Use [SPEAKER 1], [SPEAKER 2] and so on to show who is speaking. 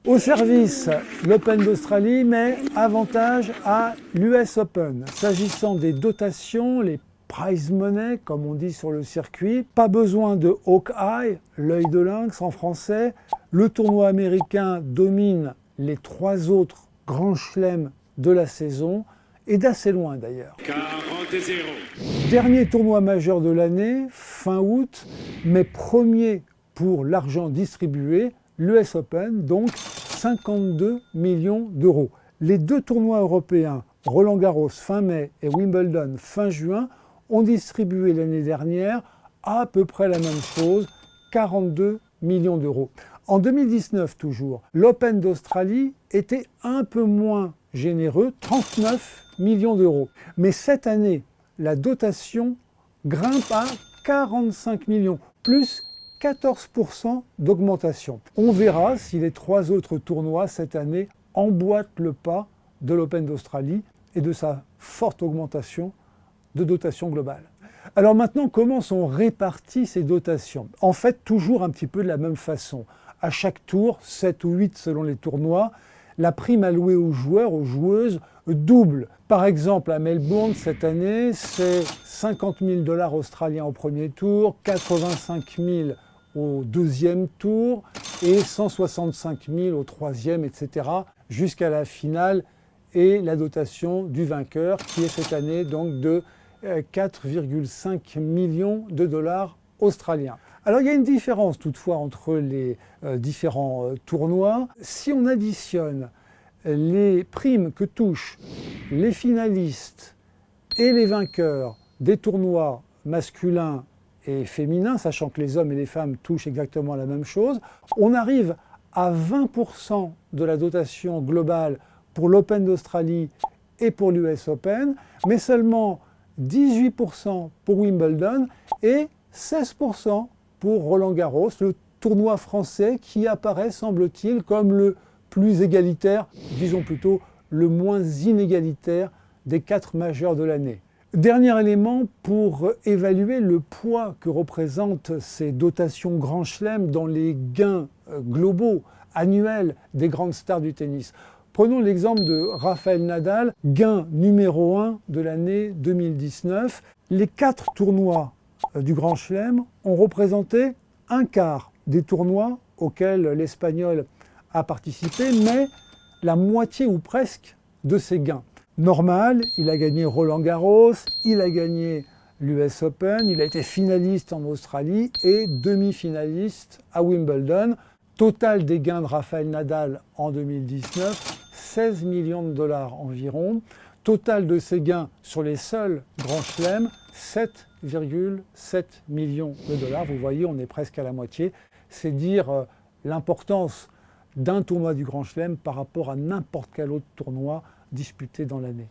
[SPEAKER 1] Au service, l'Open d'Australie, mais avantage à l'US Open. S'agissant des dotations, les prize money, comme on dit sur le circuit, pas besoin de Hawkeye, l'œil de lynx en français. Le tournoi américain domine les 3 autres grands chelems de la saison, et d'assez loin d'ailleurs. 40-0. Dernier tournoi majeur de l'année, fin août, mais premier pour l'argent distribué, l'US Open, donc 52 millions d'euros. Les 2 tournois européens, Roland-Garros fin mai et Wimbledon fin juin, ont distribué l'année dernière à peu près la même chose, 42 millions d'euros. En 2019 toujours, l'Open d'Australie était un peu moins généreux, 39 millions d'euros. Mais cette année, la dotation grimpe à 45 millions, plus 14% d'augmentation. On verra si les 3 autres tournois cette année emboîtent le pas de l'Open d'Australie et de sa forte augmentation de dotation globale. Alors maintenant, comment sont réparties ces dotations? En fait, toujours un petit peu de la même façon. À chaque tour, 7 ou 8 selon les tournois, la prime allouée aux joueurs, aux joueuses, double. Par exemple, à Melbourne, cette année, c'est 50 000 $ australiens au premier tour, 85 000 au deuxième tour et 165 000 au troisième, etc. jusqu'à la finale et la dotation du vainqueur qui est cette année donc de 4,5 millions de dollars australiens. Alors il y a une différence toutefois entre les différents tournois. Si on additionne les primes que touchent les finalistes et les vainqueurs des tournois masculins et féminins, sachant que les hommes et les femmes touchent exactement la même chose, on arrive à 20% de la dotation globale pour l'Open d'Australie et pour l'US Open, mais seulement 18% pour Wimbledon et 16% pour Roland-Garros, le tournoi français qui apparaît, semble-t-il, comme le plus égalitaire, disons plutôt le moins inégalitaire des 4 majeurs de l'année. Dernier élément pour évaluer le poids que représentent ces dotations Grand Chelem dans les gains globaux, annuels des grandes stars du tennis. Prenons l'exemple de Rafael Nadal, gain numéro 1 de l'année 2019. Les 4 tournois du Grand Chelem ont représenté un quart des tournois auxquels l'Espagnol a participé, mais la moitié ou presque de ses gains. Normal, il a gagné Roland-Garros, il a gagné l'US Open, il a été finaliste en Australie et demi-finaliste à Wimbledon. Total des gains de Rafael Nadal en 2019, 16 millions de dollars environ. Total de ses gains sur les seuls grands chelems, 7,7 millions de dollars. Vous voyez, on est presque à la moitié. C'est dire l'importance d'un tournoi du Grand Chelem par rapport à n'importe quel autre tournoi disputé dans l'année.